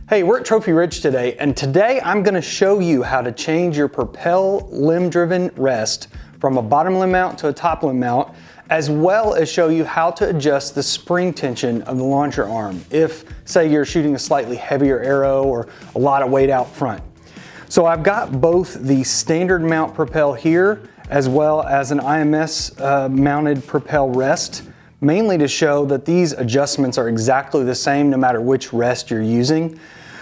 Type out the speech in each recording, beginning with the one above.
Hey, we're at Trophy Ridge today, and today I'm going to show you how to change your Propel limb-driven rest from a bottom limb mount to a top limb mount, as well as show you how to adjust the spring tension of the launcher arm if, say, you're shooting a slightly heavier arrow or a lot of weight out front. So I've got both the standard mount Propel here as well as an IMS mounted Propel rest, mainly to show that these adjustments are exactly the same no matter which rest you're using.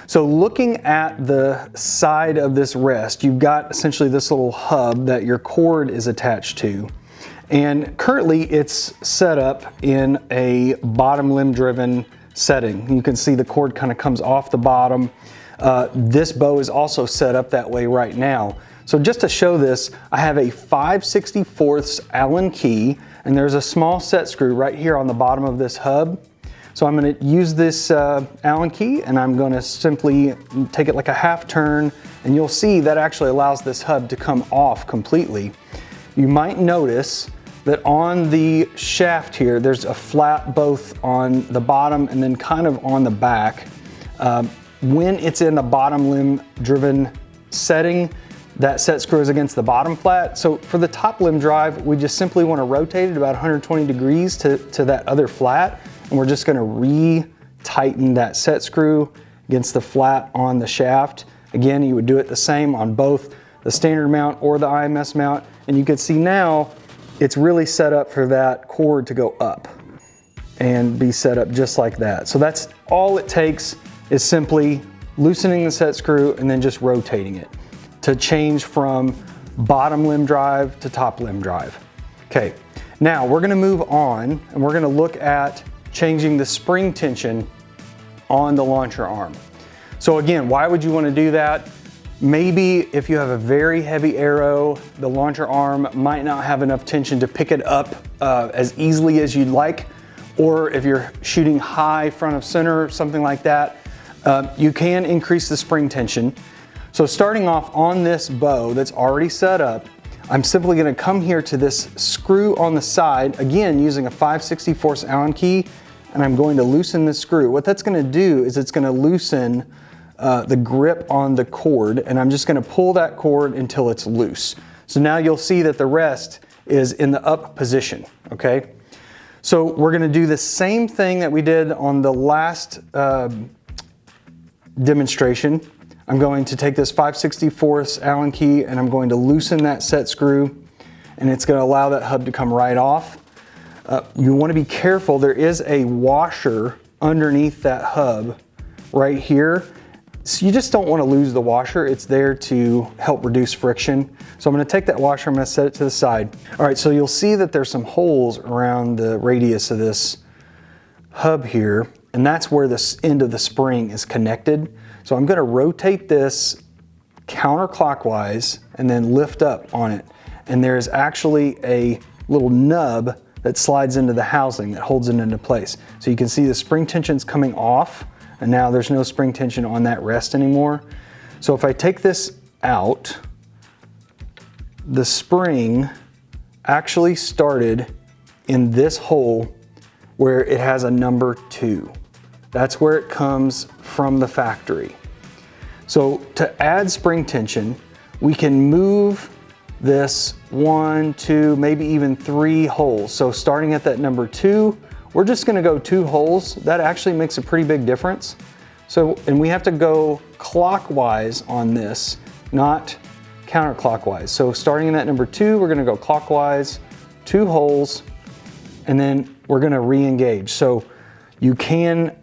So looking at the side of this rest, you've got essentially this little hub that your cord is attached to. And currently it's set up in a bottom limb driven setting. You can see the cord kind of comes off the bottom. This bow is also set up that way right now. So just to show this, I have a 5/64 Allen key, and there's a small set screw right here on the bottom of this hub. So I'm going to use this Allen key, and I'm going to simply take it like a half turn, and you'll see that actually allows this hub to come off completely. You might notice that on the shaft here, there's a flat both on the bottom and then kind of on the back. When it's in the bottom limb driven setting, that set screw is against the bottom flat. So for the top limb drive, we just simply want to rotate it about 120 degrees to that other flat. And we're just going to re-tighten that set screw against the flat on the shaft. Again, you would do it the same on both the standard mount or the IMS mount. And you can see now it's really set up for that cord to go up and be set up just like that. So that's all it takes, is simply loosening the set screw and then just rotating it to change from bottom limb drive to top limb drive. Okay, now we're going to move on and we're going to look at changing the spring tension on the launcher arm. So again, why would you want to do that? Maybe if you have a very heavy arrow, the launcher arm might not have enough tension to pick it up as easily as you'd like. Or if you're shooting high front of center, something like that, you can increase the spring tension. So starting off on this bow that's already set up, I'm simply going to come here to this screw on the side, again using a 5/64 Allen key, and I'm going to loosen the screw. What that's going to do is it's going to loosen the grip on the cord, and I'm just going to pull that cord until it's loose. So now you'll see that the rest is in the up position, okay? So we're going to do the same thing that we did on the last demonstration. I'm going to take this 5/64 Allen key and I'm going to loosen that set screw, and it's going to allow that hub to come right off. You want to be careful. There is a washer underneath that hub right here. So you just don't want to lose the washer. It's there to help reduce friction. So I'm going to take that washer, I'm going to set it to the side. All right, so you'll see that there's some holes around the radius of this hub here, and that's where this end of the spring is connected. So I'm going to rotate this counterclockwise and then lift up on it. And there's actually a little nub that slides into the housing that holds it into place. So you can see the spring tension's coming off, and now there's no spring tension on that rest anymore. So if I take this out, the spring actually started in this hole where it has a number 2. That's where it comes from the factory. So to add spring tension, we can move this 1, 2, maybe even 3 holes. So starting at that number 2, we're just going to go 2 holes. That actually makes a pretty big difference. So, and we have to go clockwise on this, not counterclockwise. So starting in that number 2, we're going to go clockwise, 2 holes, and then we're going to re-engage. So you can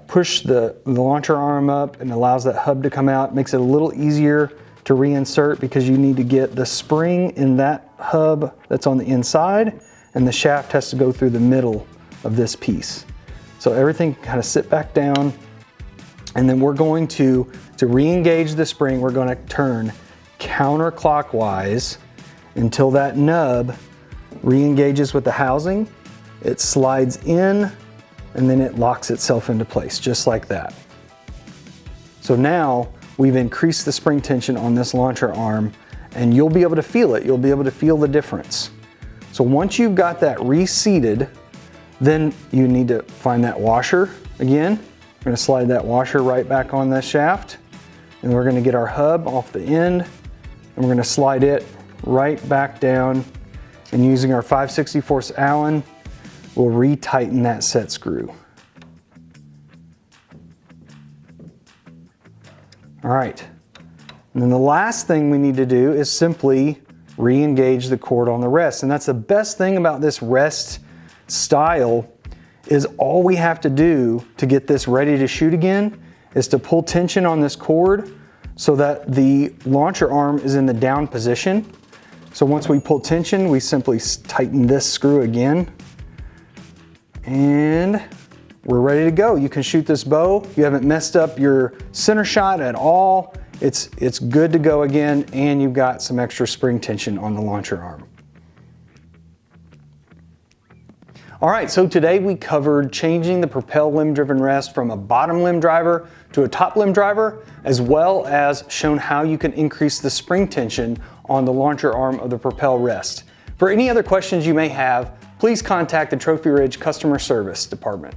push the launcher arm up and allows that hub to come out. Makes it a little easier to reinsert because you need to get the spring in that hub that's on the inside, and the shaft has to go through the middle of this piece. So everything kind of sit back down, and then we're going to re-engage the spring, we're going to turn counterclockwise until that nub re-engages with the housing. It slides in, and then it locks itself into place, just like that. So now we've increased the spring tension on this launcher arm, and you'll be able to feel it. You'll be able to feel the difference. So once you've got that reseated, then you need to find that washer again, We're going to slide that washer right back on this shaft, and we're going to get our hub off the end, and we're going to slide it right back down, and using our 5/64 Allen, we'll retighten that set screw. All right, and then the last thing we need to do is simply re-engage the cord on the rest, and that's the best thing about this rest style is all we have to do to get this ready to shoot again is to pull tension on this cord so that the launcher arm is in the down position. So once we pull tension, we simply tighten this screw again, and we're ready to go. You can shoot this bow. You haven't messed up your center shot at all. It's good to go again, and you've got some extra spring tension on the launcher arm. All right, so today we covered changing the Propel limb-driven rest from a bottom limb driver to a top limb driver, as well as shown how you can increase the spring tension on the launcher arm of the Propel rest. For any other questions you may have, please contact the Trophy Ridge Customer Service Department.